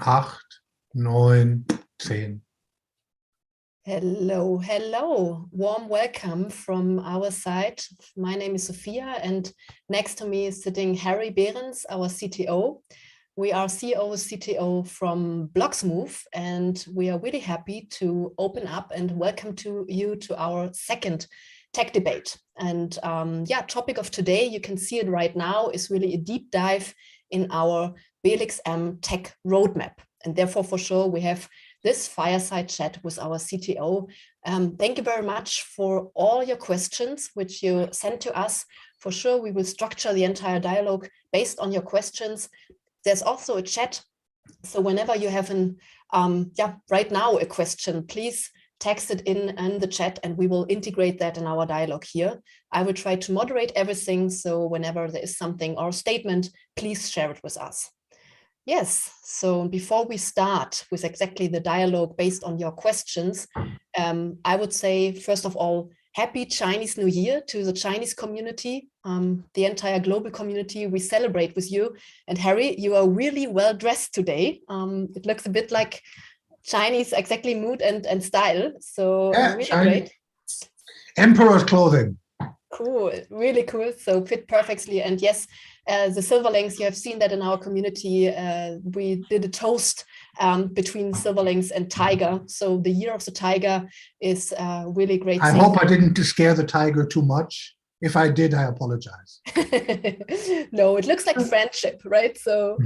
8, 9, 10. Hello, hello. Warm welcome from our side. My name is Sophia, and next to me is sitting Harry Behrens, our CTO. We are CEO, CTO from bloXmove, and we are really happy to open up and welcome you to our second tech debate. And topic of today, you can see it right now, is really a deep dive in our BLXM tech roadmap. And therefore, for sure, we have this fireside chat with our CTO. Thank you very much for all your questions, which you sent to us. For sure, we will structure the entire dialogue based on your questions. There's also a chat. So whenever you have right now a question, please text it in the chat and we will integrate that in our dialogue here. I will try to moderate everything. So whenever there is something or statement, please share it with us. Yes, so before we start with exactly the dialogue based on your questions, I would say, first of all, Happy Chinese New Year to the Chinese community, the entire global community. We celebrate with you. And Harry, you are really well dressed today. It looks a bit like Chinese, exactly mood and style. So Yeah, really Chinese. great. Emperor's clothing. Cool, really cool. So fit perfectly. And yes, the Silverlings, you have seen that in our community. We did a toast between Silverlings and Tiger. So the year of the Tiger is really great. I hope I didn't scare the tiger too much. If I did, I apologize. No, it looks like friendship, right? So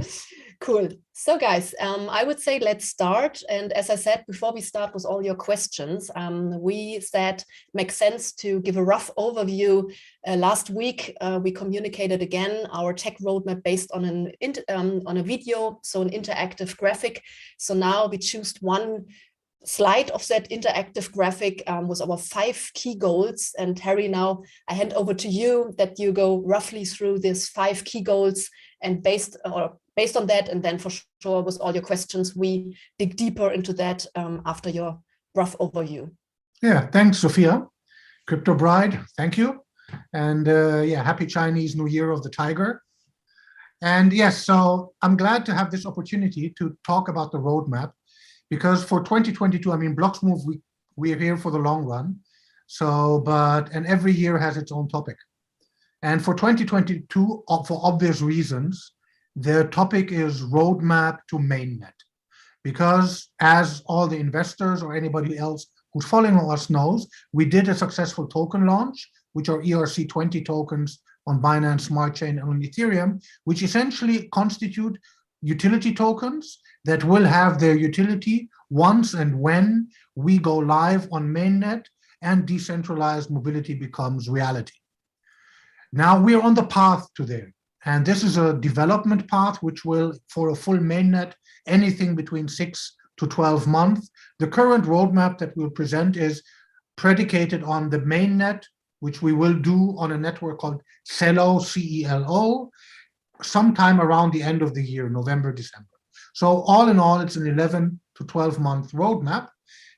cool. So guys, I would say let's start. And as I said, before we start with all your questions, we said it makes sense to give a rough overview. Last week, we communicated again our tech roadmap based on a video, so an interactive graphic. So now we choose one slide of that interactive graphic with our 5 key goals. And Harry, now I hand over to you that you go roughly through these 5 key goals, and based on that, and then for sure with all your questions, we dig deeper into that after your rough overview. Yeah, thanks, Sophia. Crypto Bride, thank you. And happy Chinese New Year of the Tiger. And yes, so I'm glad to have this opportunity to talk about the roadmap, because for 2022, I mean, bloXmove, we are here for the long run. So, and every year has its own topic. And for 2022, for obvious reasons, the topic is roadmap to mainnet. Because as all the investors or anybody else who's following us knows, we did a successful token launch, which are ERC20 tokens on Binance Smart Chain and on Ethereum, which essentially constitute utility tokens that will have their utility once and when we go live on mainnet and decentralized mobility becomes reality. Now we're on the path to there. And this is a development path which will, for a full mainnet, anything between 6 to 12 months. The current roadmap that we'll present is predicated on the mainnet, which we will do on a network called CELO, CELO, sometime around the end of the year, November, December. So all in all, it's an 11 to 12 month roadmap.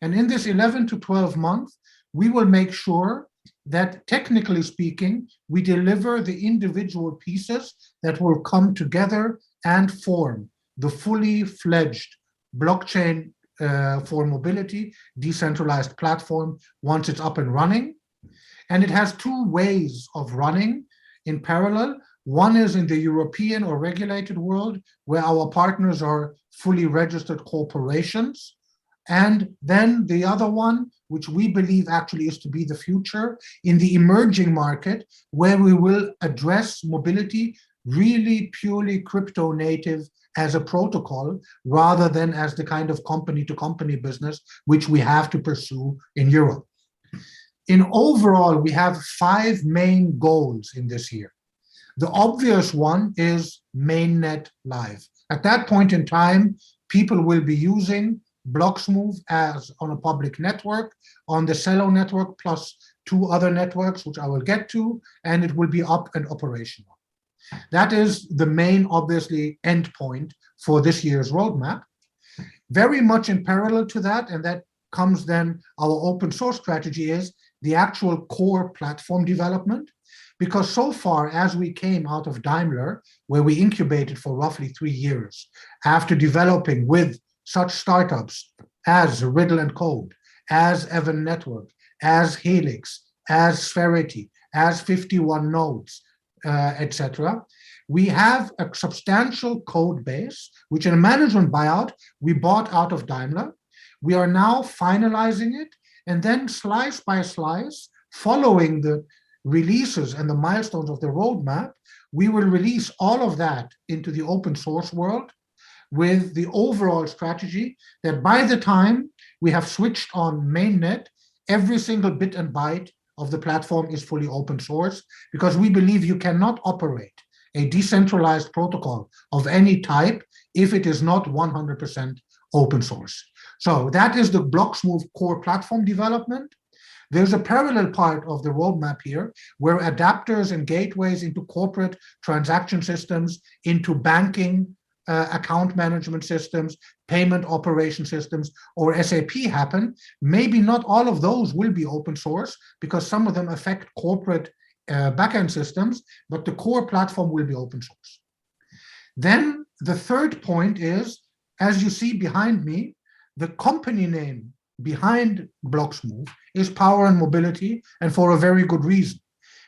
And in this 11 to 12 months, we will make sure that technically speaking, we deliver the individual pieces that will come together and form the fully fledged blockchain for mobility, decentralized platform once it's up and running. And it has 2 ways of running in parallel. One is in the European or regulated world, where our partners are fully registered corporations. And then the other one, which we believe actually is to be the future, in the emerging market, where we will address mobility really purely crypto native as a protocol, rather than as the kind of company-to-company business which we have to pursue in Europe. In overall, we have 5 main goals in this year. The obvious one is mainnet live. At that point in time, people will be using bloXmove as on a public network, on the CELO network, plus 2 other networks, which I will get to, and it will be up and operational. That is the main, obviously, endpoint for this year's roadmap. Very much in parallel to that, and that comes then, our open source strategy is the actual core platform development, because so far as we came out of Daimler, where we incubated for roughly 3 years, after developing with such startups as Riddle and Code, as Evan Network, as Helix, as Spherity, as 51 Nodes, etc. We have a substantial code base, which in a management buyout, we bought out of Daimler. We are now finalizing it, and then slice by slice, following the releases and the milestones of the roadmap, we will release all of that into the open source world with the overall strategy that by the time we have switched on Mainnet, every single bit and byte of the platform is fully open source, because we believe you cannot operate a decentralized protocol of any type if it is not 100% open source. So that is the bloXmove core platform development. There's a parallel part of the roadmap here where adapters and gateways into corporate transaction systems, into banking, account management systems, payment operation systems, or SAP happen. Maybe not all of those will be open source because some of them affect corporate backend systems, but the core platform will be open source. Then the third point is, as you see behind me, the company name behind bloXmove is Power and Mobility, and for a very good reason,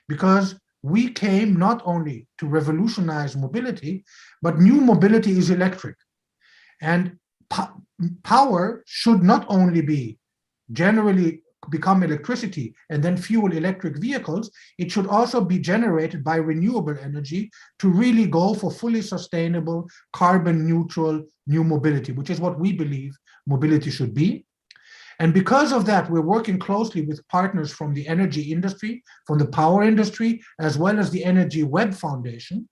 because we came not only to revolutionize mobility, but new mobility is electric. And power should not only be generally become electricity and then fuel electric vehicles, it should also be generated by renewable energy to really go for fully sustainable, carbon neutral new mobility, which is what we believe mobility should be. And because of that, we're working closely with partners from the energy industry, from the power industry, as well as the Energy Web Foundation.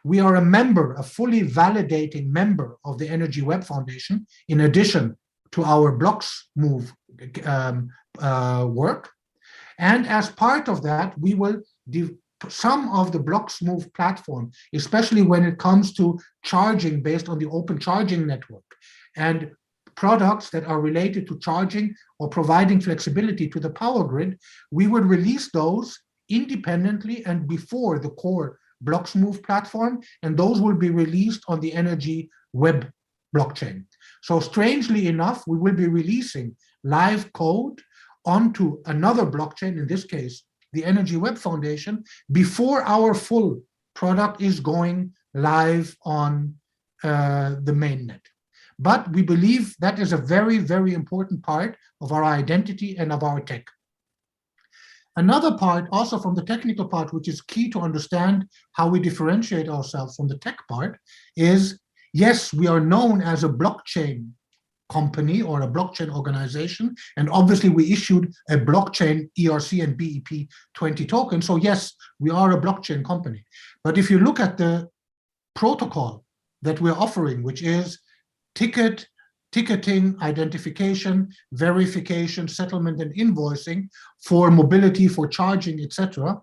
We are a member, a fully validating member of the Energy Web Foundation, in addition to our bloXmove work. And as part of that, we will some of the bloXmove platform, especially when it comes to charging based on the open charging network and products that are related to charging or providing flexibility to the power grid, we would release those independently and before the core bloXmove platform, and those will be released on the Energy Web blockchain. So strangely enough, we will be releasing live code onto another blockchain, in this case, the Energy Web Foundation, before our full product is going live on the mainnet. But we believe that is a very, very important part of our identity and of our tech. Another part, also from the technical part, which is key to understand how we differentiate ourselves from the tech part, is, yes, we are known as a blockchain company or a blockchain organization, and obviously we issued a blockchain ERC and BEP 20 token, so yes, we are a blockchain company. But if you look at the protocol that we're offering, which is ticketing, identification, verification, settlement, and invoicing for mobility, for charging, etc.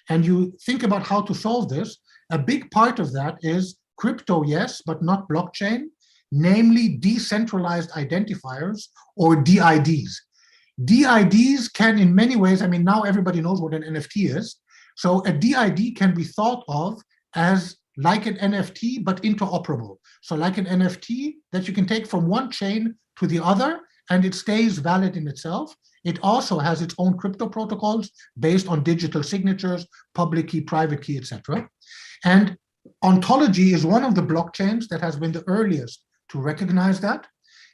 And you think about how to solve this, a big part of that is crypto, yes, but not blockchain, namely decentralized identifiers or DIDs. DIDs can in many ways, I mean, now everybody knows what an NFT is. So a DID can be thought of as like an NFT, but interoperable. So like an NFT that you can take from one chain to the other, and it stays valid in itself. It also has its own crypto protocols based on digital signatures, public key, private key, etc. And Ontology is one of the blockchains that has been the earliest to recognize that.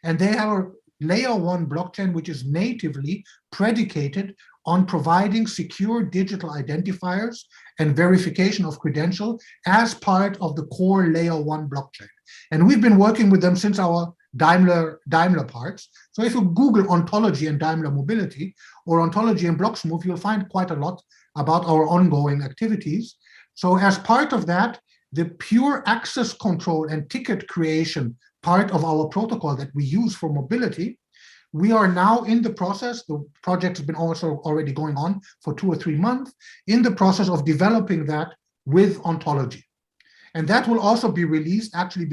And they have a layer 1 blockchain, which is natively predicated on providing secure digital identifiers and verification of credential as part of the core layer 1 blockchain. And we've been working with them since our Daimler parts. So if you Google Ontology and Daimler Mobility or Ontology and bloXmove, you'll find quite a lot about our ongoing activities. So as part of that, the pure access control and ticket creation part of our protocol that we use for mobility, we are now in the process, the project has been also already going on for 2 or 3 months, in the process of developing that with Ontology. And that will also be released actually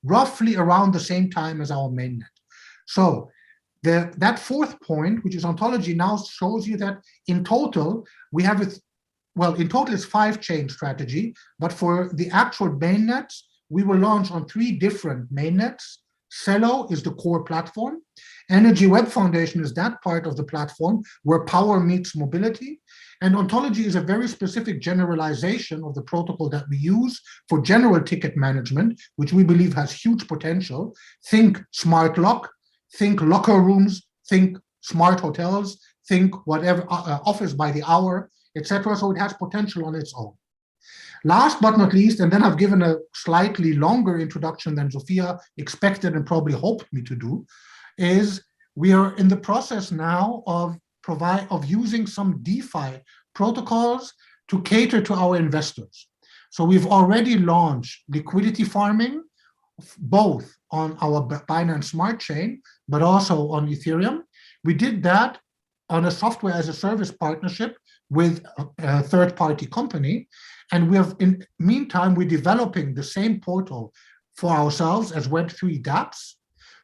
roughly around the same time as our mainnet. So That fourth point, which is ontology, now shows you that in total, we have in total it's 5-chain strategy, but for the actual mainnets, we will launch on 3 different mainnets. CELO is the core platform. Energy Web Foundation is that part of the platform where power meets mobility. And ontology is a very specific generalization of the protocol that we use for general ticket management, which we believe has huge potential. Think smart lock, think locker rooms, think smart hotels, think whatever, office by the hour, etc. So it has potential on its own. Last but not least, and then I've given a slightly longer introduction than Sophia expected and probably hoped me to do, is we are in the process now of using some DeFi protocols to cater to our investors. So we've already launched liquidity farming, both on our Binance Smart Chain, but also on Ethereum. We did that on a software as a service partnership with a third-party company. And in meantime, we're developing the same portal for ourselves as Web3 dApps.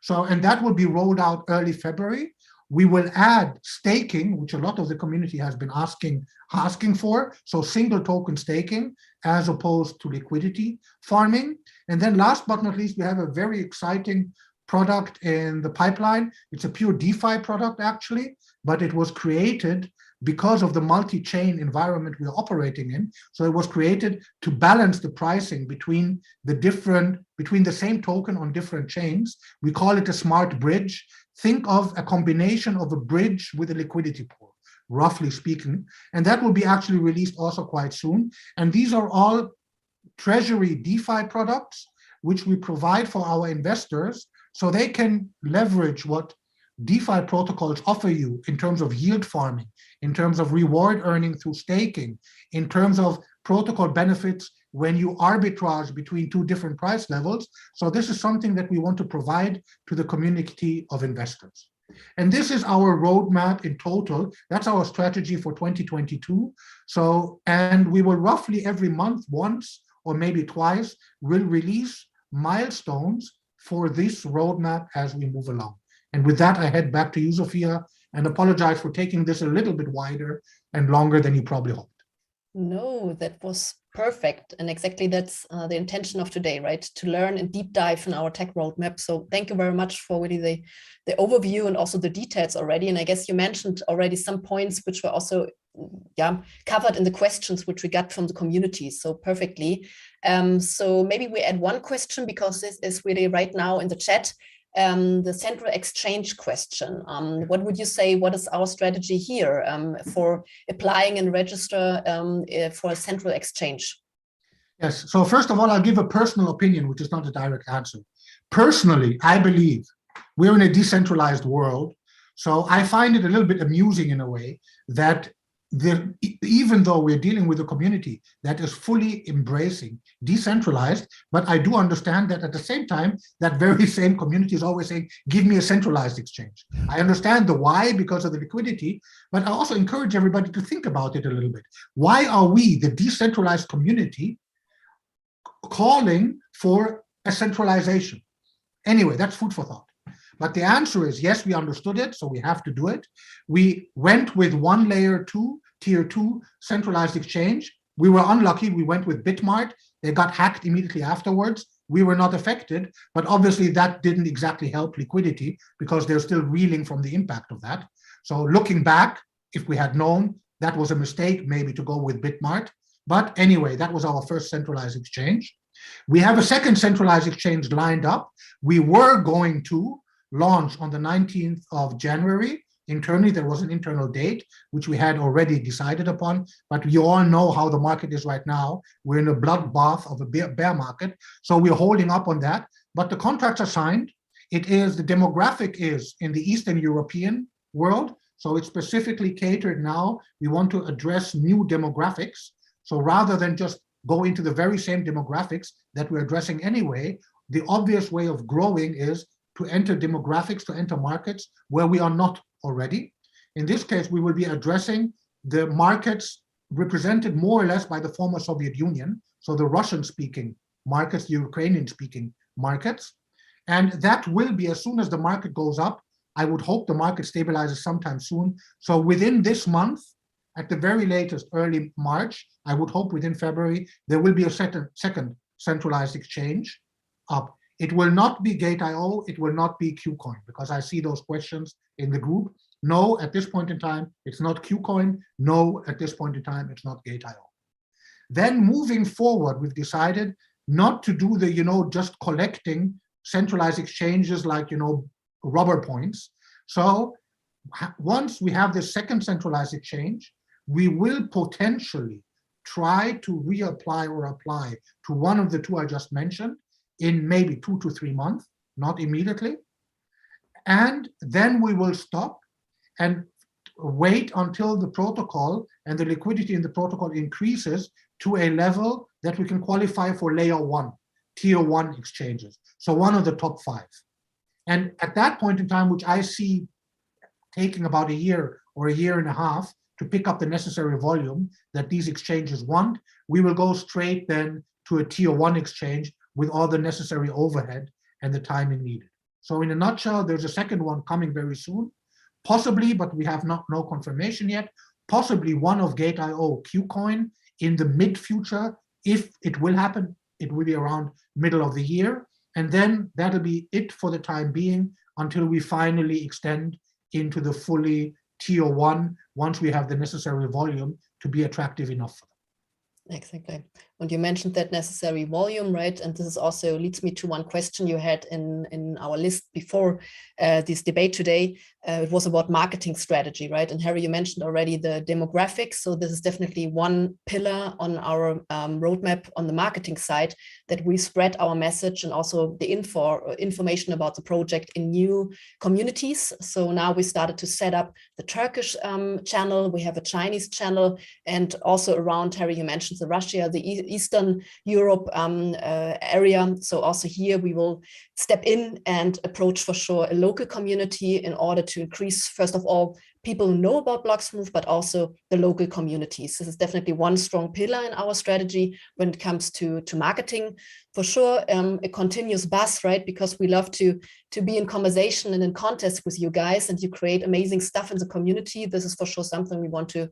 And that will be rolled out early February. We will add staking, which a lot of the community has been asking for. So single token staking as opposed to liquidity farming. And then last but not least, we have a very exciting product in the pipeline. It's a pure DeFi product actually, but it was created because of the multi-chain environment we're operating in. So it was created to balance the pricing between the same token on different chains. We call it a smart bridge. Think of a combination of a bridge with a liquidity pool, roughly speaking. And that will be actually released also quite soon. And these are all treasury DeFi products, which we provide for our investors so they can leverage what DeFi protocols offer you in terms of yield farming, in terms of reward earning through staking, in terms of protocol benefits when you arbitrage between 2 different price levels. So this is something that we want to provide to the community of investors. And this is our roadmap in total. That's our strategy for 2022. And we will roughly every month, once or maybe twice, will release milestones for this roadmap as we move along. And with that, I head back to you, Sophia, and apologize for taking this a little bit wider and longer than you probably hoped. No, that was perfect. And exactly that's the intention of today, right? To learn and deep dive in our tech roadmap. So thank you very much for really the overview and also the details already. And I guess you mentioned already some points which were also covered in the questions which we got from the community. So perfectly. So maybe we add one question because this is really right now in the chat. The central exchange question. What would you say, what is our strategy here for applying and register for a central exchange? Yes, so first of all, I'll give a personal opinion, which is not a direct answer. Personally, I believe we're in a decentralized world. So I find it a little bit amusing in a way that even though we're dealing with a community that is fully embracing decentralized, but I do understand that at the same time, that very same community is always saying, give me a centralized exchange. I understand the why because of the liquidity, but I also encourage everybody to think about it a little bit. Why are we, the decentralized community, calling for a centralization? Anyway, that's food for thought. But the answer is, yes, we understood it, so we have to do it. We went with one layer 2, tier 2 centralized exchange. We were unlucky, we went with Bitmart. They got hacked immediately afterwards. We were not affected, but obviously that didn't exactly help liquidity because they're still reeling from the impact of that. So looking back, if we had known, that was a mistake maybe to go with Bitmart. But anyway, that was our first centralized exchange. We have a second centralized exchange lined up. We were going to launch on the 19th of January. Internally, there was an internal date, which we had already decided upon, but you all know how the market is right now. We're in a bloodbath of a bear market, so we're holding up on that, but the contracts are signed. The demographic is in the Eastern European world, so it's specifically catered now. We want to address new demographics, so rather than just go into the very same demographics that we're addressing anyway, the obvious way of growing is to enter demographics, to enter markets where we are not already. In this case, we will be addressing the markets represented more or less by the former Soviet Union, so the Russian-speaking markets, the Ukrainian-speaking markets. And that will be, as soon as the market goes up, I would hope the market stabilizes sometime soon. So within this month, at the very latest, early March, I would hope within February, there will be a second centralized exchange up. It will not be Gate.io, it will not be KuCoin, because I see those questions in the group. No, at this point in time, it's not KuCoin. No, at this point in time, it's not Gate.io. Then moving forward, we've decided not to do the, just collecting centralized exchanges like, rubber points. So once we have this second centralized exchange, we will potentially try to reapply or apply to one of the two I just mentioned in maybe 2 to 3 months, not immediately. And then we will stop and wait until the protocol and the liquidity in the protocol increases to a level that we can qualify for layer 1, tier 1 exchanges. So one of the top 5. And at that point in time, which I see taking about a year or a year and a half to pick up the necessary volume that these exchanges want, we will go straight then to a tier 1 exchange with all the necessary overhead and the timing needed. So in a nutshell, there's a second one coming very soon, possibly, but we have no confirmation yet, possibly one of Gate.io KuCoin in the mid-future. If it will happen, it will be around middle of the year. And then that'll be it for the time being until we finally extend into the fully tier 1 once we have the necessary volume to be attractive enough for them. Exactly. And you mentioned that necessary volume, right? And this is also leads me to one question you had in our list before this debate today. It was about marketing strategy, right? And Harry, you mentioned already the demographics. So this is definitely one pillar on our roadmap on the marketing side, that we spread our message and also the information about the project in new communities. So now we started to set up the Turkish channel. We have a Chinese channel, and also around, Harry, you mentioned the Russia, the Eastern Europe area. So also here we will step in and approach for sure a local community in order to increase, first of all, people who know about bloXmove, but also the local communities. This is definitely one strong pillar in our strategy when it comes to marketing. For sure, a continuous buzz, right? Because we love to be in conversation and in contest with you guys, and you create amazing stuff in the community. This is for sure something we want to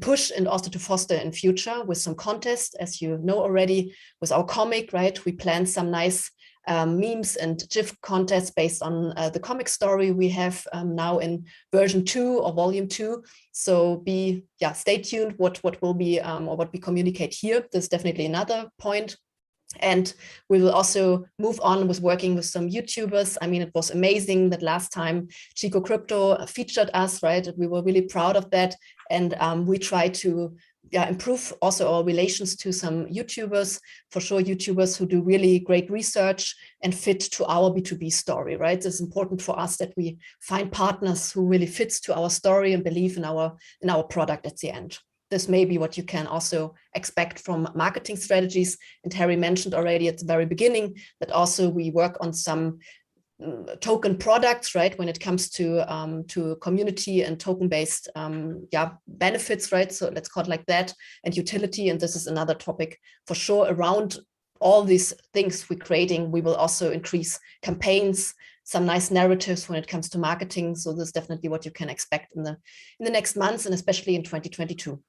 push and also to foster in future with some contests, as you know already, with our comic, right? We plan some nice memes and GIF contests based on the comic story we have now in version 2 or volume 2. So stay tuned what will be or what we communicate here. There's definitely another point. And we will also move on with working with some YouTubers. I mean, it was amazing that last time Chico Crypto featured us, right? We were really proud of that. And we try to improve also our relations to some YouTubers, for sure, YouTubers who do really great research and fit to our B2B story, right? It's important for us that we find partners who really fits to our story and believe in our product at the end. This may be what you can also expect from marketing strategies. And Harry mentioned already at the very beginning that also we work on some token products, right, when it comes to community and token-based benefits, right? So let's call it like that, and utility. And this is another topic for sure. Around all these things we're creating, we will also increase campaigns, some nice narratives when it comes to marketing. So this is definitely what you can expect in the next months, and especially in 2022.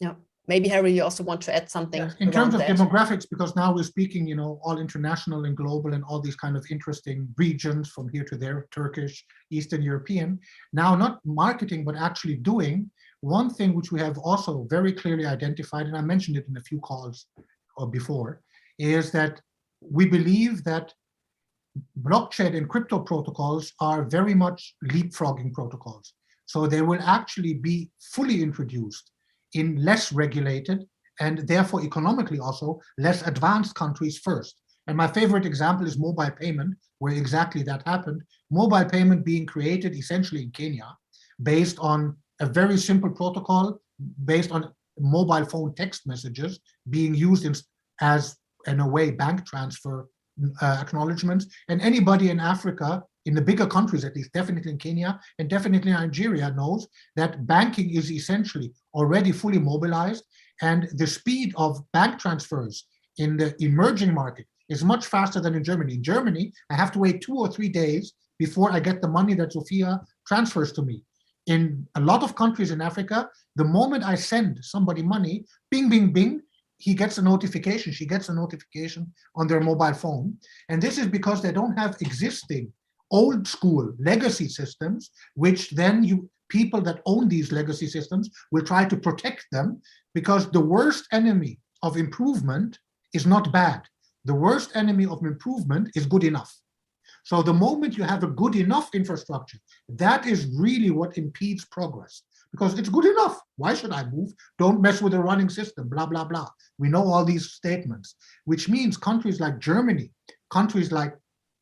Yeah. Maybe, Harry, you also want to add something. Yes, in terms of demographics, because now we're speaking, all international and global and all these kind of interesting regions from here to there, Turkish, Eastern European. Now, not marketing, but actually doing one thing which we have also very clearly identified, and I mentioned it in a few calls or before, is that we believe that blockchain and crypto protocols are very much leapfrogging protocols. So they will actually be fully introduced in less regulated and therefore economically also less advanced countries first. And my favorite example is mobile payment, where exactly that happened. Mobile payment being created essentially in Kenya based on a very simple protocol based on mobile phone text messages being used as, in a way, bank transfer acknowledgements. And anybody in Africa, in the bigger countries at least, definitely in Kenya and definitely Nigeria, knows that banking is essentially already fully mobilized, and the speed of bank transfers in the emerging market is much faster than in Germany. In Germany, I have to wait 2 or 3 days before I get the money that Sophia transfers to me. In a lot of countries in Africa, the moment I send somebody money, bing, bing, bing, he gets a notification, she gets a notification on their mobile phone. And this is because they don't have existing old school legacy systems, which then people that own these legacy systems will try to protect them, because the worst enemy of improvement is not bad. The worst enemy of improvement is good enough. So the moment you have a good enough infrastructure, that is really what impedes progress, because it's good enough. Why should I move? Don't mess with the running system, blah, blah, blah. We know all these statements, which means countries like Germany, countries like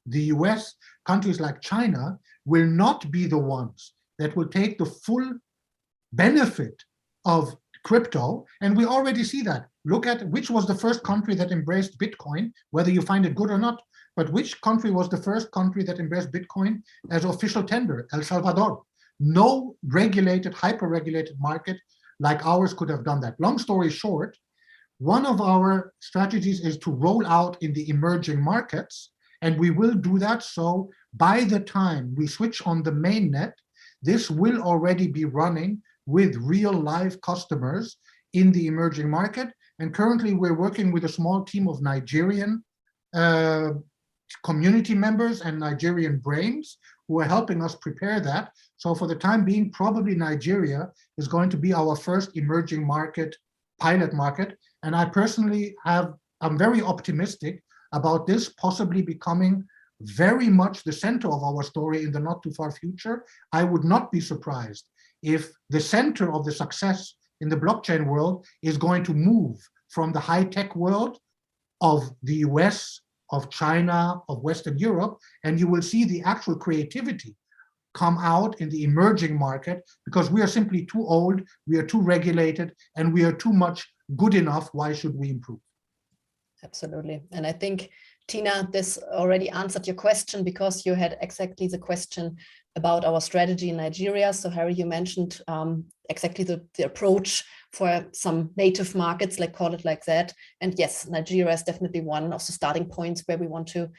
the US, countries like China will not be the ones that will take the full benefit of crypto. And we already see that. Look at which was the first country that embraced Bitcoin, whether you find it good or not. But which country was the first country that embraced Bitcoin as official tender? El Salvador. No regulated, hyper-regulated market like ours could have done that. Long story short, one of our strategies is to roll out in the emerging markets, and we will do that. So by the time we switch on the mainnet, this will already be running with real live customers in the emerging market. And currently we're working with a small team of Nigerian community members and Nigerian brains who are helping us prepare that. So for the time being, probably Nigeria is going to be our first emerging market, pilot market. And I personally I'm very optimistic about this possibly becoming very much the center of our story in the not too far future. I would not be surprised if the center of the success in the blockchain world is going to move from the high-tech world of the US, of China, of Western Europe, and you will see the actual creativity come out in the emerging market, because we are simply too old, we are too regulated, and we are too much good enough. Why should we improve? Absolutely. And I think, Tina, this already answered your question, because you had exactly the question about our strategy in Nigeria. So Harry, you mentioned exactly the approach for some native markets, like call it like that. And yes, Nigeria is definitely one of the starting points where we want to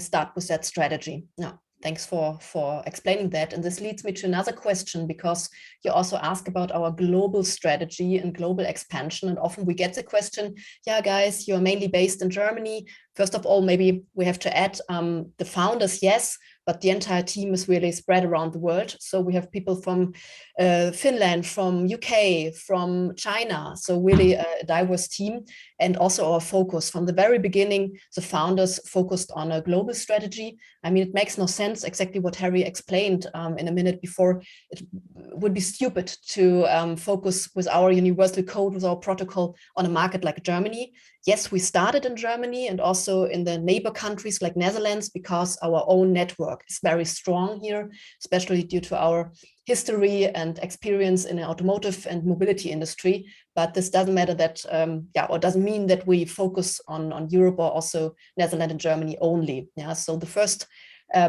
start with that strategy. Now, thanks for explaining that. And this leads me to another question, because you also ask about our global strategy and global expansion. And often we get the question, yeah, guys, you're mainly based in Germany. First of all, maybe we have to add the founders, yes, but the entire team is really spread around the world. So we have people from Finland, from UK, from China. So really a diverse team. And also our focus from the very beginning, the founders focused on a global strategy. I mean, it makes no sense exactly what Harry explained in a minute before. It would be stupid to focus with our universal code, with our protocol on a market like Germany. Yes, we started in Germany and also in the neighbor countries like Netherlands, because our own network is very strong here, especially due to our history and experience in the automotive and mobility industry. But this doesn't matter that, or doesn't mean that we focus on Europe or also Netherlands and Germany only. Yeah, so the first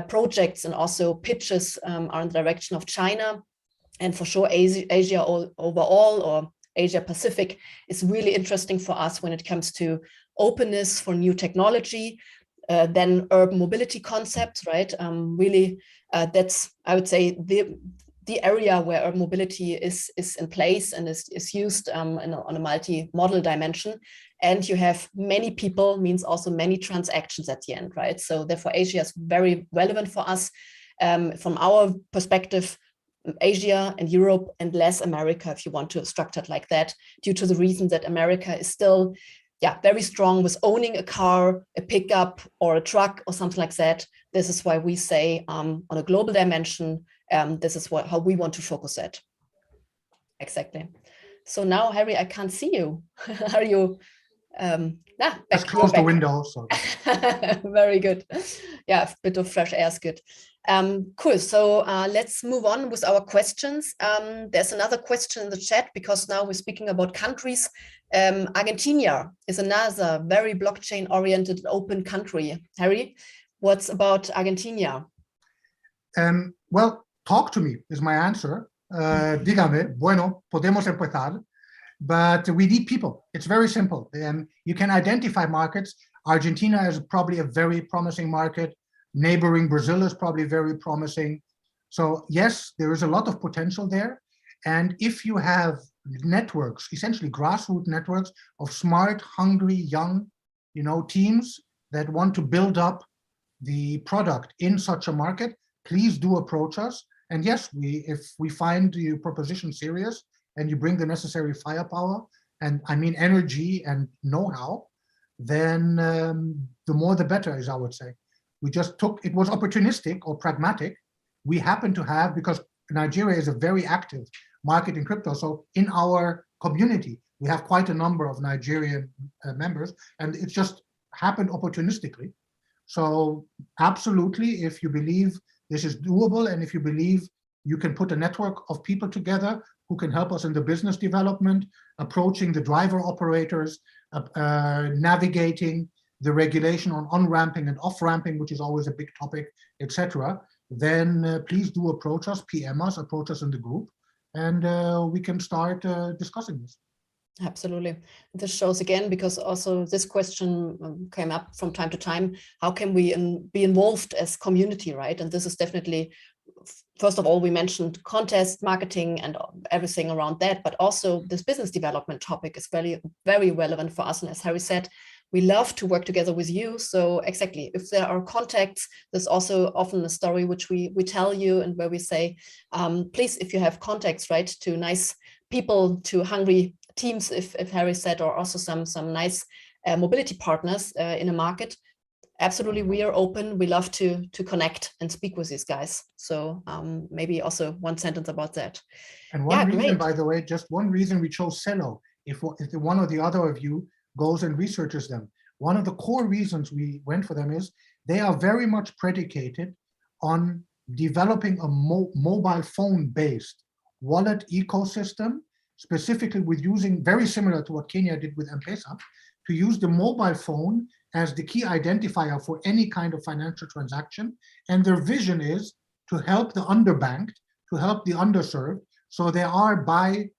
projects and also pitches are in the direction of China, and for sure Asia overall, or Asia Pacific, is really interesting for us when it comes to openness for new technology, then urban mobility concepts, right? Really, that's, I would say, the area where urban mobility is in place and is used on a multi-model dimension. And you have many people, means also many transactions at the end, right? So therefore, Asia is very relevant for us. From our perspective, Asia and Europe, and less America, if you want to structure it like that, due to the reason that America is still very strong with owning a car, a pickup, or a truck, or something like that. This is why we say on a global dimension, this is how we want to focus it. Exactly. So now, Harry, I can't see you. Are you? Let's close the window. So. Very good. Yeah, a bit of fresh air is good. Cool. So let's move on with our questions. There's another question in the chat, because now we're speaking about countries. Argentina is another very blockchain-oriented open country. Harry, what's about Argentina? Well, talk to me is my answer. Dígame, bueno, podemos empezar. But we need people. It's very simple. You can identify markets. Argentina is probably a very promising market. Neighboring Brazil is probably very promising. So yes, there is a lot of potential there. And if you have networks, essentially grassroots networks of smart, hungry, young, teams that want to build up the product in such a market, please do approach us. And yes, if we find your proposition serious and you bring the necessary firepower, and I mean energy and know-how, then the more the better, as I would say. We just it was opportunistic or pragmatic. We happen to have, because Nigeria is a very active market in crypto, so in our community, we have quite a number of Nigerian members, and it just happened opportunistically. So absolutely, if you believe this is doable, and if you believe you can put a network of people together who can help us in the business development, approaching the driver operators, navigating the regulation on on-ramping and off-ramping, which is always a big topic, etc., then please do approach us, PM us, approach us in the group, and we can start discussing this. Absolutely. This shows again, because also this question came up from time to time, how can we be involved as community, right? And this is definitely, first of all, we mentioned contest marketing and everything around that, but also this business development topic is very, very relevant for us. And as Harry said, we love to work together with you. So exactly, if there are contacts, there's also often a story which we tell you, and where we say, please, if you have contacts, right, to nice people, to hungry teams, if Harry said, or also some nice mobility partners in a market, absolutely, we are open. We love to connect and speak with these guys. So maybe also one sentence about that. And one reason, by the way, just one reason we chose CELO, if one or the other of you goes and researches them, one of the core reasons we went for them is they are very much predicated on developing a mobile phone-based wallet ecosystem, specifically with using, very similar to what Kenya did with M-Pesa, to use the mobile phone as the key identifier for any kind of financial transaction. And their vision is to help the underbanked, to help the underserved. So they are, by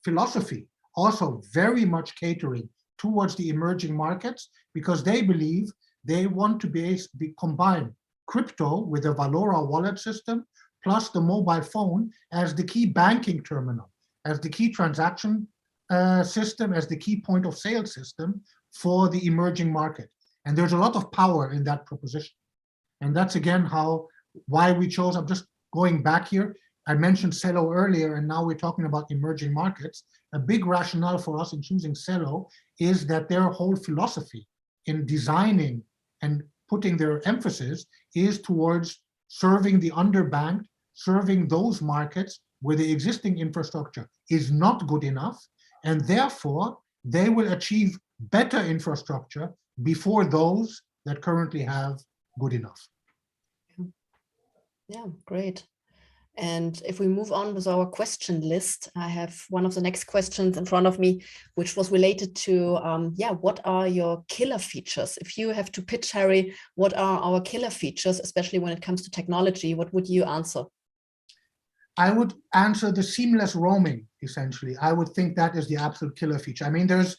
philosophy, also very much catering towards the emerging markets, because they believe they want to combine crypto with a Valora wallet system, plus the mobile phone as the key banking terminal, as the key transaction system, as the key point of sale system for the emerging market. And there's a lot of power in that proposition. And that's again why we chose, I'm just going back here, I mentioned CELO earlier, and now we're talking about emerging markets. A big rationale for us in choosing CELO is that their whole philosophy in designing and putting their emphasis is towards serving the underbanked, serving those markets where the existing infrastructure is not good enough, and therefore they will achieve better infrastructure before those that currently have good enough. Yeah, great. And if we move on with our question list, I have one of the next questions in front of me, which was related to, what are your killer features? If you have to pitch, Harry, what are our killer features, especially when it comes to technology, what would you answer? I would answer the seamless roaming, essentially. I would think that is the absolute killer feature. I mean, there's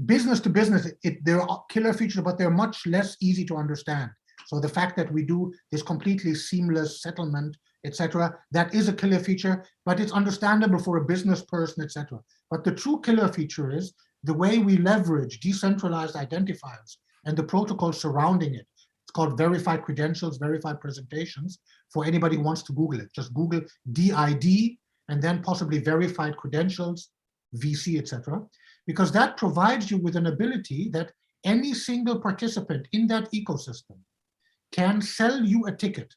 business to business, there are killer features, but they're much less easy to understand. So the fact that we do this completely seamless settlement, etc., that is a killer feature, but it's understandable for a business person, etc. But the true killer feature is the way we leverage decentralized identifiers and the protocol surrounding it. It's called verified credentials, verified presentations. For anybody who wants to Google it, just Google DID and then possibly verified credentials, VC, etc. Because that provides you with an ability that any single participant in that ecosystem can sell you a ticket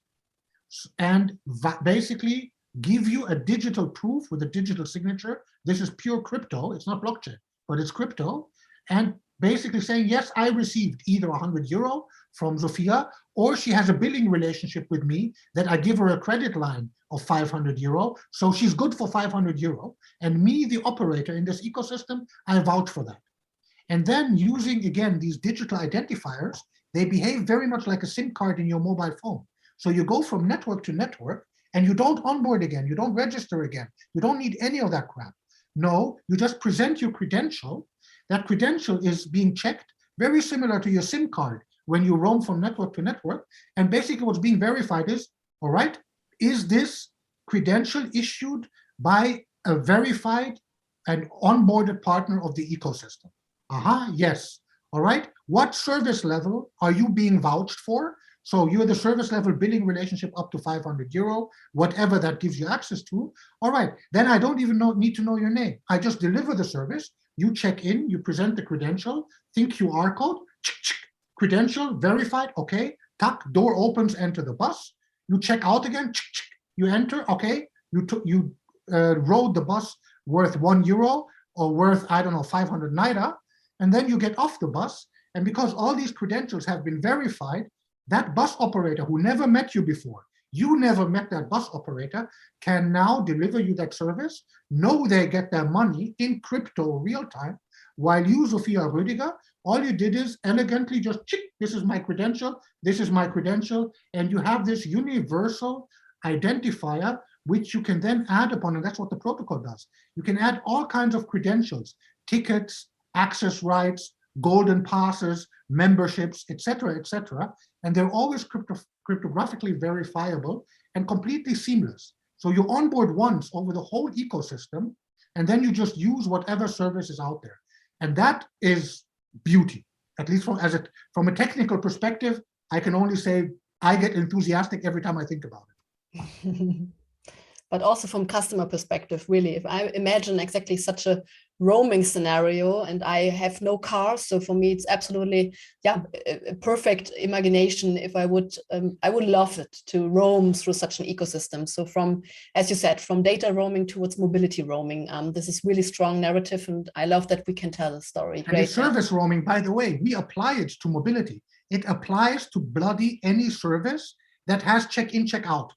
and basically give you a digital proof with a digital signature. This is pure crypto, it's not blockchain, but it's crypto. And basically saying, yes, I received either 100 euro from Sophia, or she has a billing relationship with me that I give her a credit line of 500 euro. So she's good for 500 euro. And me, the operator in this ecosystem, I vouch for that. And then using, again, these digital identifiers, they behave very much like a SIM card in your mobile phone. So you go from network to network and you don't onboard again, you don't register again, you don't need any of that crap. No, you just present your credential. That credential is being checked very similar to your SIM card when you roam from network to network. And basically what's being verified is, all right, is this credential issued by a verified and onboarded partner of the ecosystem? Yes. All right. What service level are you being vouched for? So you're the service level billing relationship up to 500 euro, whatever that gives you access to. All right. Then I don't even need to know your name. I just deliver the service. You check in, you present the credential, think QR code, credential, verified, okay. Tuck, door opens, enter the bus. You check out again, you enter, okay. You rode the bus worth €1 or worth, I don't know, 500 naira. And then you get off the bus. And because all these credentials have been verified, that bus operator who never met you before, you never met that bus operator, can now deliver you that service, know they get their money in crypto real time, while you, Sophia Rüdiger, all you did is elegantly just, this is my credential, this is my credential, and you have this universal identifier which you can then add upon, and that's what the protocol does. You can add all kinds of credentials, tickets, access rights, golden passes, memberships, etc., and they're always cryptographically verifiable and completely seamless. So you onboard once over the whole ecosystem, and then you just use whatever service is out there. And that is beauty. At least from a technical perspective, I can only say I get enthusiastic every time I think about it. But also from customer perspective, really, if I imagine exactly such a roaming scenario and I have no car, so for me it's absolutely a perfect imagination. If I would love it to roam through such an ecosystem. So from, as you said, from data roaming towards mobility roaming, this is really strong narrative, and I love that we can tell the story. And the service roaming, by the way, we apply it to mobility. It applies to bloody any service that has check-in, check-out.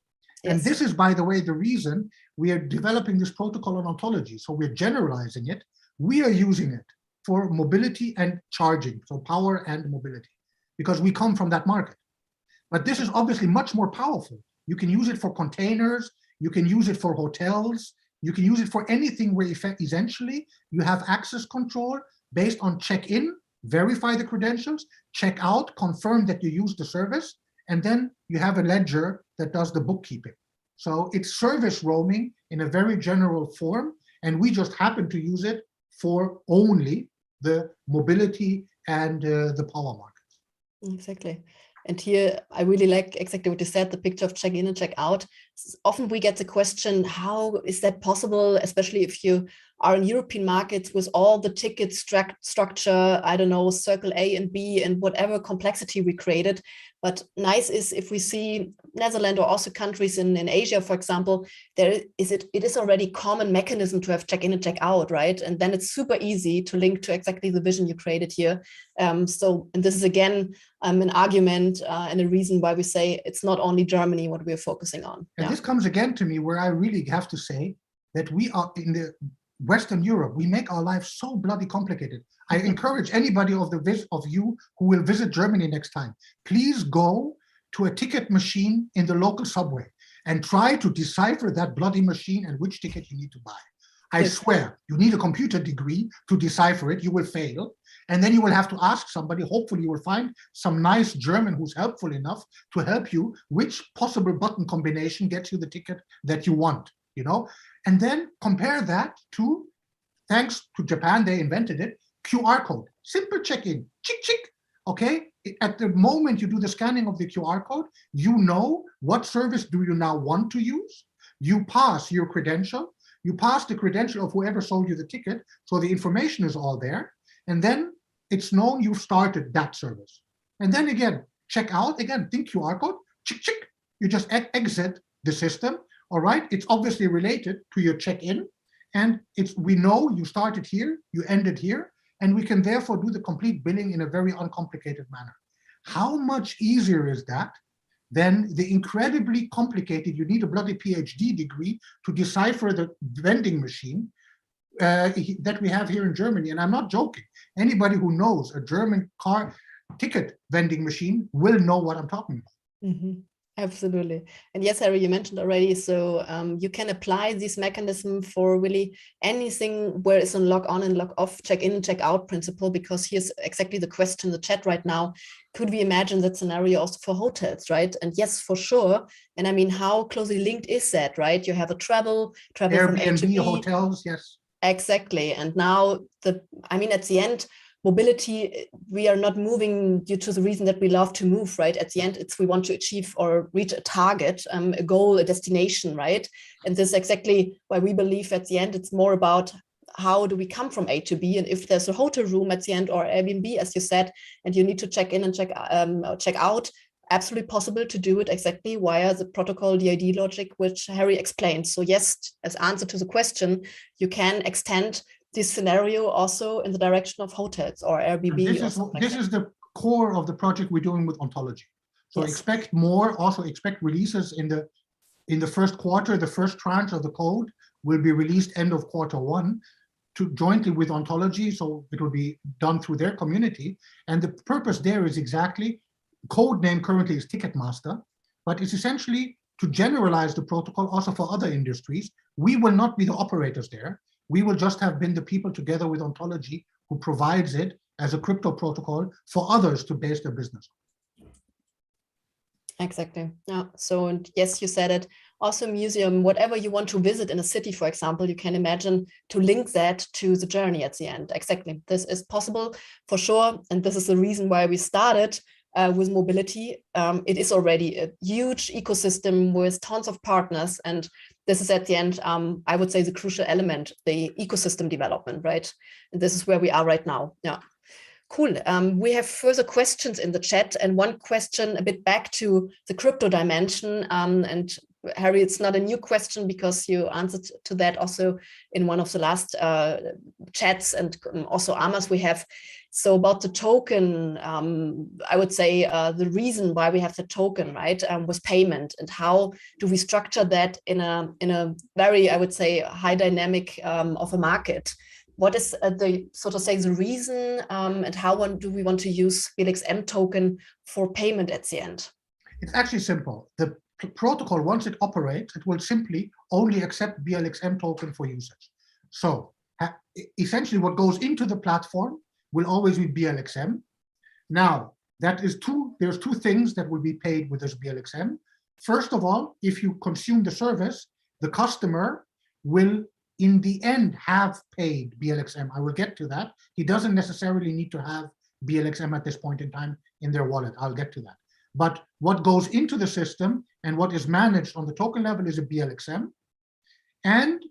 And this is, by the way, the reason we are developing this protocol on Ontology. So we're generalizing it. We are using it for mobility and charging, so power and mobility, because we come from that market. But this is obviously much more powerful. You can use it for containers. You can use it for hotels. You can use it for anything where essentially you have access control based on check-in, verify the credentials, check out, confirm that you use the service, and then you have a ledger that does the bookkeeping. So it's service roaming in a very general form, and we just happen to use it for only the mobility and the power markets. Exactly. And here, I really like exactly what you said, the picture of check-in and check-out. Often we get the question, how is that possible, especially if you are in European markets with all the ticket structure, I don't know, circle A and B and whatever complexity we created. But nice is if we see Netherlands or also countries in Asia, for example, it is already common mechanism to have check-in and check-out, right? And then it's super easy to link to exactly the vision you created here. And this is again an argument and a reason why we say it's not only Germany what we're focusing on. And this comes again to me where I really have to say that we are in the Western Europe, we make our lives so bloody complicated. I encourage anybody of you who will visit Germany next time, please go to a ticket machine in the local subway and try to decipher that bloody machine and which ticket you need to buy. I swear, you need a computer degree to decipher it, you will fail. And then you will have to ask somebody, hopefully you will find some nice German who's helpful enough to help you which possible button combination gets you the ticket that you want, you know? And then compare that to, thanks to Japan, they invented it, QR code, simple check-in, chick, okay? At the moment you do the scanning of the QR code, you know what service do you now want to use. You pass your credential, you pass the credential of whoever sold you the ticket, so the information is all there, and then it's known you've started that service. And then again, check out, again, think QR code, chick, you just exit the system. All right, it's obviously related to your check-in, and we know you started here, you ended here, and we can therefore do the complete billing in a very uncomplicated manner. How much easier is that than the incredibly complicated, you need a bloody PhD degree to decipher the vending machine that we have here in Germany? And I'm not joking. Anybody who knows a German car ticket vending machine will know what I'm talking about. Mm-hmm. Absolutely. And yes, Harry, you mentioned already, so you can apply this mechanism for really anything where it's a log on and log off, check in and check out principle, because here's exactly the question in the chat right now. Could we imagine that scenario also for hotels, right? And yes, for sure. And I mean, how closely linked is that, right? You have a travel from A to B. Airbnb, hotels, yes. Exactly. And now I mean, at the end, mobility, we are not moving due to the reason that we love to move, right? At the end, it's we want to achieve or reach a target, a goal, a destination, right? And this is exactly why we believe at the end, it's more about how do we come from A to B, and if there's a hotel room at the end or Airbnb, as you said, and you need to check in and check out, absolutely possible to do it exactly via the protocol DID logic, which Harry explained. So yes, as answer to the question, you can extend this scenario also in the direction of hotels or Airbnb. This is the core of the project we're doing with Ontology. So yes. Expect more, also expect releases in the first quarter. The first tranche of the code will be released end of Q1 jointly with Ontology. So it will be done through their community. And the purpose there is exactly, code name currently is Ticketmaster, but it's essentially to generalize the protocol also for other industries. We will not be the operators there. We will just have been the people together with Ontology who provides it as a crypto protocol for others to base their business. Exactly. Yeah. So, and yes, you said it. Also, museum, whatever you want to visit in a city, for example, you can imagine to link that to the journey at the end. Exactly. This is possible for sure. And this is the reason why we started with mobility. It is already a huge ecosystem with tons of partners. And this is at the end, I would say, the crucial element, the ecosystem development, right? And this is where we are right now. Yeah. Cool. We have further questions in the chat, and one question a bit back to the crypto dimension. And Harry, it's not a new question because you answered to that also in one of the last chats, and also Amas we have. So about the token, I would say the reason why we have the token, right, was payment, and how do we structure that in a very, I would say, high dynamic of a market. What is the, so to say, the reason, and how do we want to use BLXM token for payment at the end? It's actually simple. The protocol, once it operates, it will simply only accept BLXM token for usage. So essentially what goes into the platform will always be BLXM. Now, there's two things that will be paid with this BLXM. First of all, if you consume the service, the customer will in the end have paid BLXM. I will get to that. He doesn't necessarily need to have BLXM at this point in time in their wallet. I'll get to that. But what goes into the system and what is managed on the token level is a BLXM. And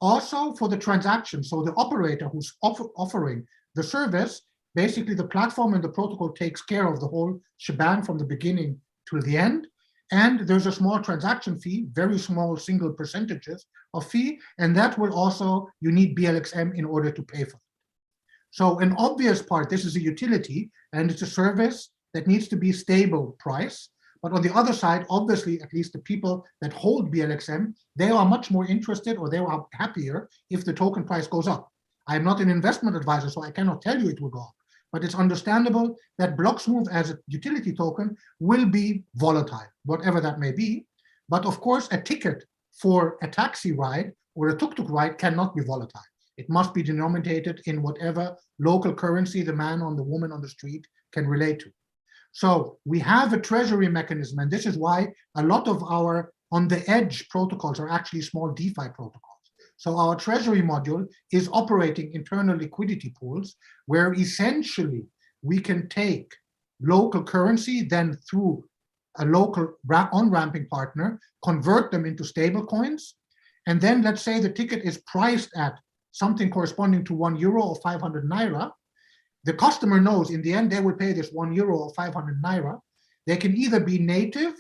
also for the transaction, so the operator who's offering the service, basically the platform and the protocol takes care of the whole shebang from the beginning to the end. And there's a small transaction fee, very small single percentages of fee, and that will also, you need BLXM in order to pay for it. So an obvious part, this is a utility, and it's a service that needs to be stable price. But on the other side, obviously, at least the people that hold BLXM, they are much more interested, or they are happier if the token price goes up. I'm not an investment advisor, so I cannot tell you it will go up. But it's understandable that bloXmove as a utility token will be volatile, whatever that may be. But of course, a ticket for a taxi ride or a tuk-tuk ride cannot be volatile. It must be denominated in whatever local currency the man or the woman on the street can relate to. So we have a treasury mechanism, and this is why a lot of our on-the-edge protocols are actually small DeFi protocols. So our treasury module is operating internal liquidity pools where essentially we can take local currency, then through a local on-ramping partner, convert them into stable coins. And then let's say the ticket is priced at something corresponding to €1 or 500 Naira. The customer knows in the end they will pay this €1 or 500 Naira. They can either be native,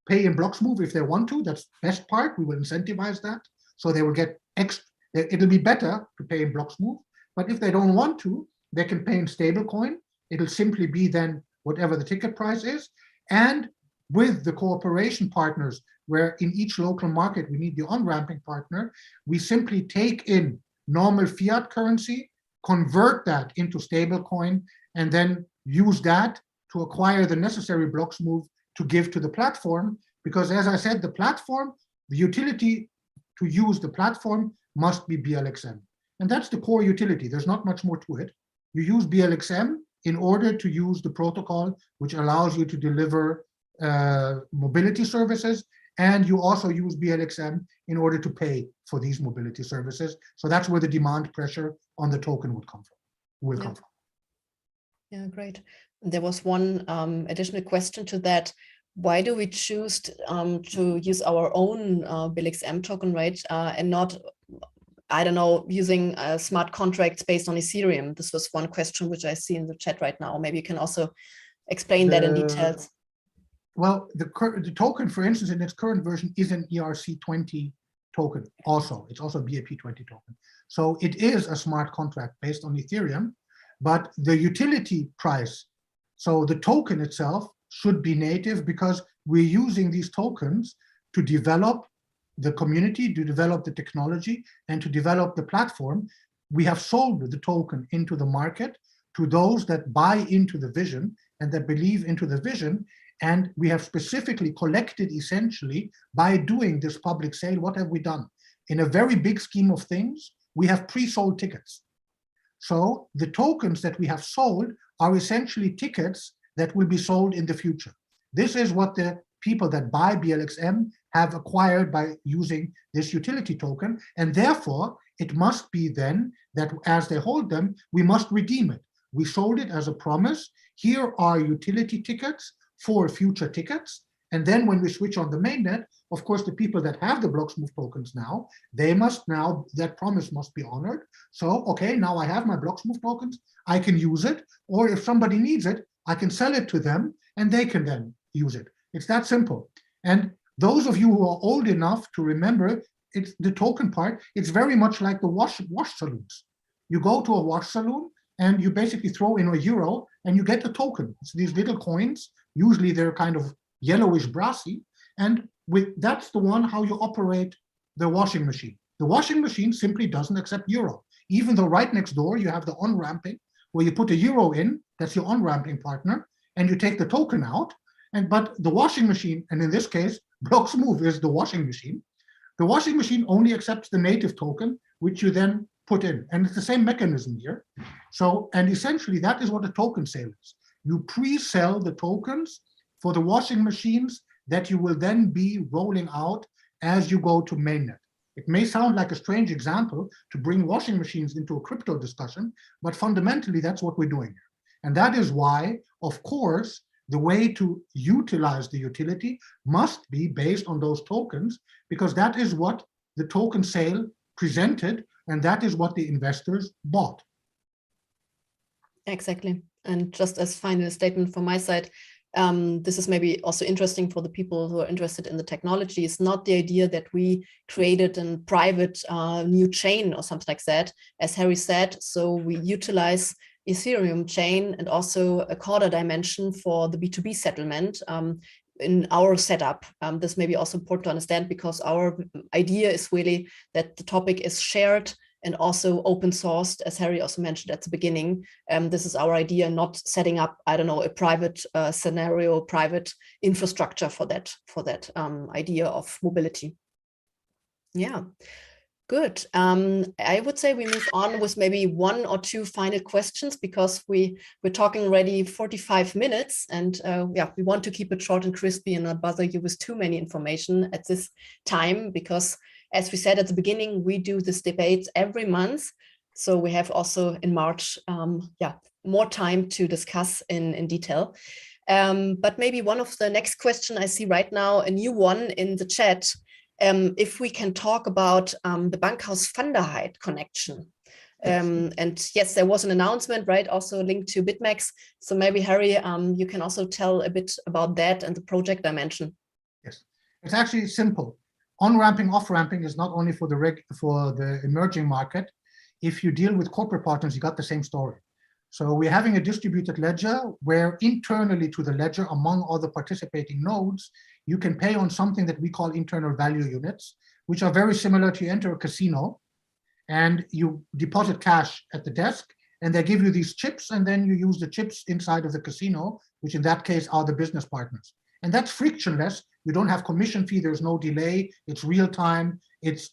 pay in bloXmove if they want to. That's the best part. We will incentivize that. So they will get extra. It'll be better to pay in bloXmove. But if they don't want to, they can pay in stablecoin. It'll simply be then whatever the ticket price is. And with the cooperation partners, where in each local market we need the on-ramping partner, we simply take in normal fiat currency, convert that into stablecoin, and then use that to acquire the necessary bloXmove to give to the platform. Because as I said, the platform, the utility to use the platform must be BLXM. And that's the core utility. There's not much more to it. You use BLXM in order to use the protocol, which allows you to deliver mobility services. And you also use BLXM in order to pay for these mobility services. So that's where the demand pressure on the token would come from, come from. Yeah, great. There was one additional question to that. Why do we choose to use our own BLXM token, right? And not, I don't know, using smart contracts based on Ethereum? This was one question which I see in the chat right now. Maybe you can also explain that in details. Well, the token, for instance, in its current version is an ERC20 token also. It's also a BAP20 token. So it is a smart contract based on Ethereum, but the utility price, so the token itself should be native because we're using these tokens to develop the community, to develop the technology, and to develop the platform. We have sold the token into the market to those that buy into the vision and that believe into the vision. And we have specifically collected, essentially, by doing this public sale, what have we done? In a very big scheme of things, we have pre-sold tickets. So the tokens that we have sold are essentially tickets that will be sold in the future. This is what the people that buy BLXM have acquired by using this utility token. And therefore, it must be then that as they hold them, we must redeem it. We sold it as a promise. Here are utility tickets for future tickets. And then when we switch on the mainnet, of course, the people that have the bloXmove tokens now, they must now, that promise must be honored. So, okay, now I have my bloXmove tokens, I can use it. Or if somebody needs it, I can sell it to them and they can then use it. It's that simple. And those of you who are old enough to remember, it's the token part, it's very much like the wash saloons. You go to a wash saloon and you basically throw in €1 and you get a token. It's these little coins. Usually they're kind of yellowish brassy. And that's the one how you operate the washing machine. The washing machine simply doesn't accept euro, even though right next door you have the on-ramping where you put €1 in, that's your on-ramping partner, and you take the token out. But the washing machine, and in this case, bloXmove is the washing machine. The washing machine only accepts the native token, which you then put in. And it's the same mechanism here. So, and essentially that is what a token sale is. You pre-sell the tokens for the washing machines that you will then be rolling out as you go to mainnet. It may sound like a strange example to bring washing machines into a crypto discussion, but fundamentally that's what we're doing here. And that is why, of course, the way to utilize the utility must be based on those tokens, because that is what the token sale presented, and that is what the investors bought. Exactly. And just as final statement from my side, this is maybe also interesting for the people who are interested in the technology. It's not the idea that we created a private new chain or something like that, as Harry said. So we utilize Ethereum chain and also a Corda dimension for the B2B settlement in our setup. This may be also important to understand, because our idea is really that the topic is shared and also open sourced, as Harry also mentioned at the beginning. This is our idea, not setting up, I don't know, a private scenario, private infrastructure for that idea of mobility. Yeah, good. I would say we move on with maybe 1 or 2 final questions, because we're talking already 45 minutes, and yeah, we want to keep it short and crispy and not bother you with too many information at this time, because as we said at the beginning, we do this debate every month. So we have also in March, yeah, more time to discuss in detail. But maybe one of the next question I see right now, a new one in the chat, if we can talk about the Bankhaus Heydt connection. And yes, there was an announcement, right, also linked to BitMEX. So maybe Harry, you can also tell a bit about that and the project dimension. Yes, it's actually simple. On-ramping, off-ramping is not only for the emerging market. If you deal with corporate partners, you got the same story. So we're having a distributed ledger where internally to the ledger, among other participating nodes, you can pay on something that we call internal value units, which are very similar to you enter a casino and you deposit cash at the desk, and they give you these chips, and then you use the chips inside of the casino, which in that case are the business partners. And that's frictionless You don't have commission fee, there's no delay, it's real time, it's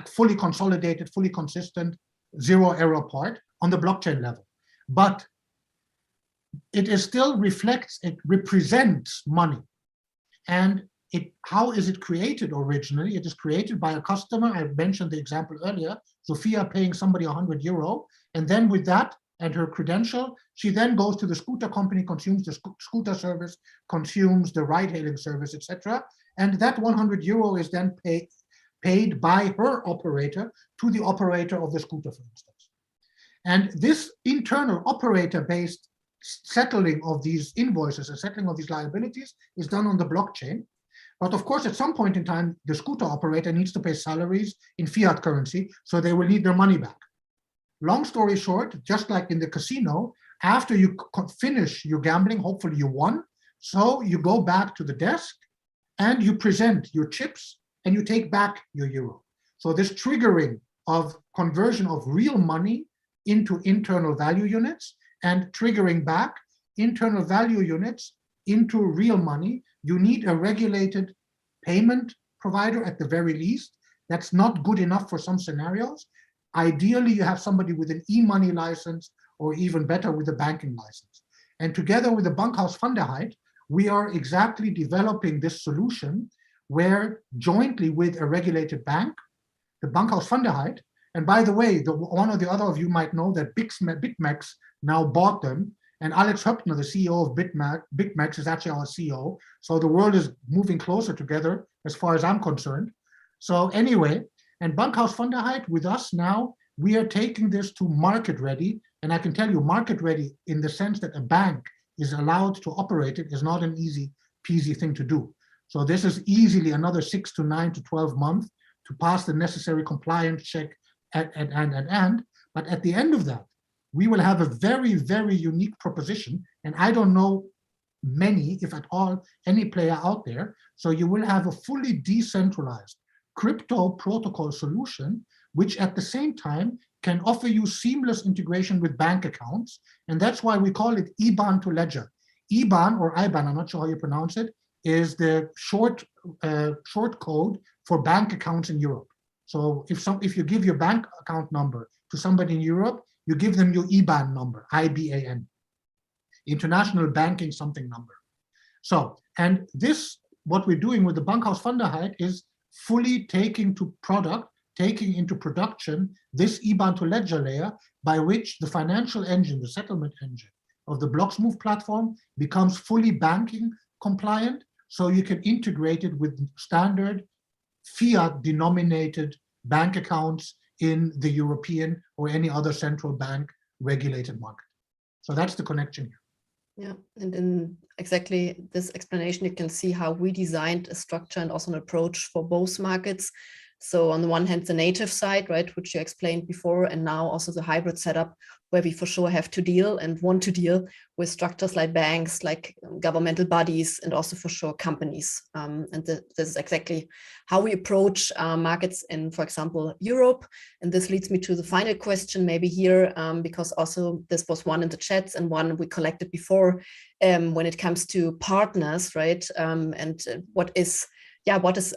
fully consolidated, fully consistent, zero error part on the blockchain level. But it is still reflects, it represents money. And how is it created originally? It is created by a customer. I mentioned the example earlier, Sophia paying somebody €100, and then with that and her credential, she then goes to the scooter company, consumes the scooter service, consumes the ride-hailing service, etc. And that €100 is then paid by her operator to the operator of the scooter, for instance. And this internal operator-based settling of these invoices and settling of these liabilities is done on the blockchain. But of course, at some point in time, the scooter operator needs to pay salaries in fiat currency, so they will need their money back. Long story short, just like in the casino, after you finish your gambling, hopefully you won, so you go back to the desk and you present your chips and you take back your euro. So this triggering of conversion of real money into internal value units and triggering back internal value units into real money, you need a regulated payment provider at the very least. That's not good enough for some scenarios. Ideally, you have somebody with an e-money license or even better with a banking license. And together with the Bankhaus Heydt, we are exactly developing this solution where jointly with a regulated bank, the Bankhaus Heydt, and by the way, one or the other of you might know that BitMEX now bought them, and Alex Höppner, the CEO of BitMEX, is actually our CEO. So the world is moving closer together as far as I'm concerned. So anyway, and Bankhaus Heydt with us now, we are taking this to market ready. And I can tell you market ready in the sense that a bank is allowed to operate it is not an easy peasy thing to do. So this is easily another 6 to 9 to 12 months to pass the necessary compliance check but at the end of that, we will have a very, very unique proposition. And I don't know many, if at all, any player out there. So you will have a fully decentralized crypto protocol solution, which at the same time can offer you seamless integration with bank accounts. And that's why we call it IBAN to ledger. IBAN or IBAN, I'm not sure how you pronounce it, is the short code for bank accounts in Europe. So if you give your bank account number to somebody in Europe, you give them your IBAN number, IBAN, International Banking something number. So, and this, what we're doing with the Bankhaus Heydt is fully taking into production this IBAN to ledger layer by which the financial engine, the settlement engine of the bloXmove platform becomes fully banking compliant. So you can integrate it with standard fiat denominated bank accounts in the European or any other central bank regulated market. So that's the connection here. Yeah, and in exactly this explanation, you can see how we designed a structure and also an approach for both markets. So on the one hand, the native side, right, which you explained before, and now also the hybrid setup, where we for sure have to deal and want to deal with structures like banks, like governmental bodies, and also for sure companies. And this is exactly how we approach markets in, for example, Europe. And this leads me to the final question maybe here, because also this was one in the chats and one we collected before when it comes to partners, right? And what is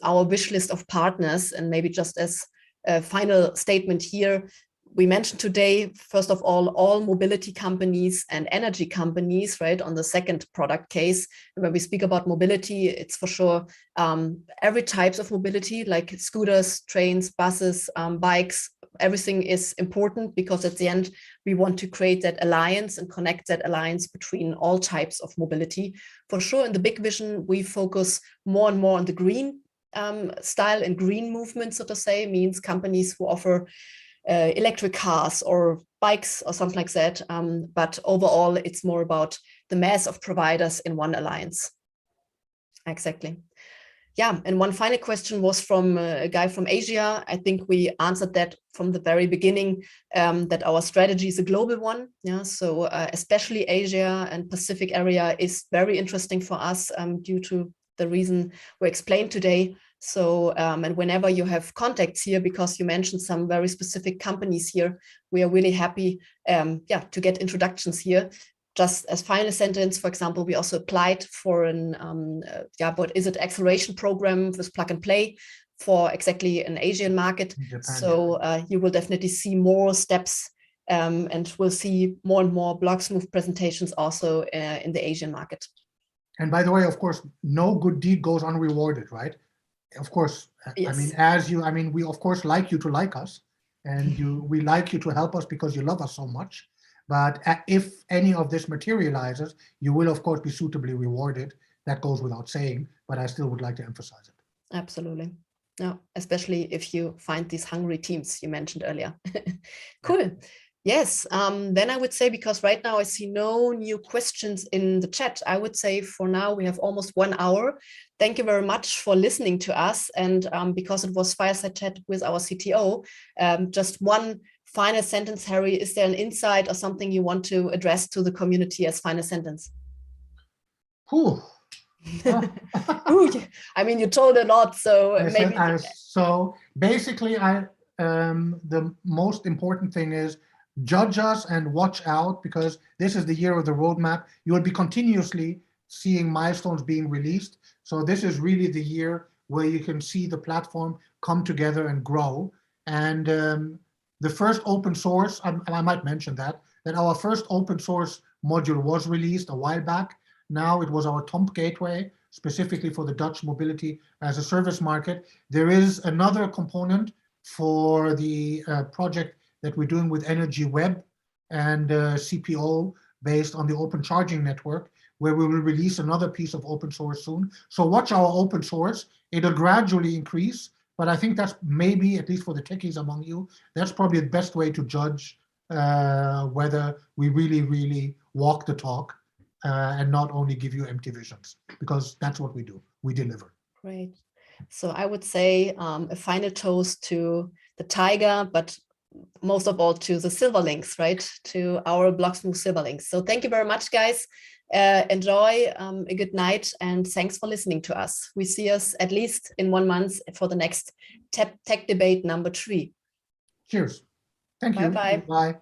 our wish list of partners? And maybe just as a final statement here, we mentioned today, first of all mobility companies and energy companies, right, on the second product case. And when we speak about mobility, it's for sure every types of mobility, like scooters, trains, buses, bikes. Everything is important because at the end, we want to create that alliance and connect that alliance between all types of mobility. For sure, in the big vision, we focus more and more on the green style and green movement, so to say, means companies who offer electric cars or bikes or something like that. But overall, it's more about the mass of providers in one alliance. Exactly. Yeah, and one final question was from a guy from Asia. I think we answered that from the very beginning, that our strategy is a global one. Yeah, so especially Asia and Pacific area is very interesting for us due to the reason we explained today. So, and whenever you have contacts here, because you mentioned some very specific companies here, we are really happy, to get introductions here. just as final sentence, for example, we also applied for an, what is it, acceleration program with plug and play for exactly an Asian market. Japan, so you will definitely see more steps and we'll see more and more bloXmove presentations also in the Asian market. And by the way, of course, no good deed goes unrewarded, right? Of course, yes. I mean, we of course like you to like us, and we like you to help us because you love us so much. But if any of this materializes, you will of course be suitably rewarded. That goes without saying, but I still would like to emphasize it. Absolutely. No, especially if you find these hungry teams you mentioned earlier. Cool. Yes, then I would say, because right now I see no new questions in the chat, I would say for now we have almost 1 hour. Thank you very much for listening to us. And because it was fireside chat with our CTO, just one final sentence, Harry, is there an insight or something you want to address to the community as final sentence? Ooh. Ooh, I mean, you told a lot, so maybe. So basically, the most important thing is judge us and watch out, because this is the year of the roadmap. You will be continuously seeing milestones being released. So this is really the year where you can see the platform come together and grow. And the first open source, and I might mention that our first open source module was released a while back. Now it was our TOMP gateway, specifically for the Dutch mobility as a service market. There is another component for the project that we're doing with Energy Web and CPO based on the open charging network, where we will release another piece of open source soon. So watch our open source. It'll gradually increase, but I think that's maybe, at least for the techies among you, that's probably the best way to judge whether we really walk the talk and not only give you empty visions, because that's what we do. We deliver. Great. So I would say a final toast to the tiger, but most of all to the silver links, right? To our bloXmove silver links. So thank you very much, guys. Enjoy a good night, and thanks for listening to us. We see us at least in 1 month for the next tech debate number 3. Cheers. Thank you. Bye-bye. Bye.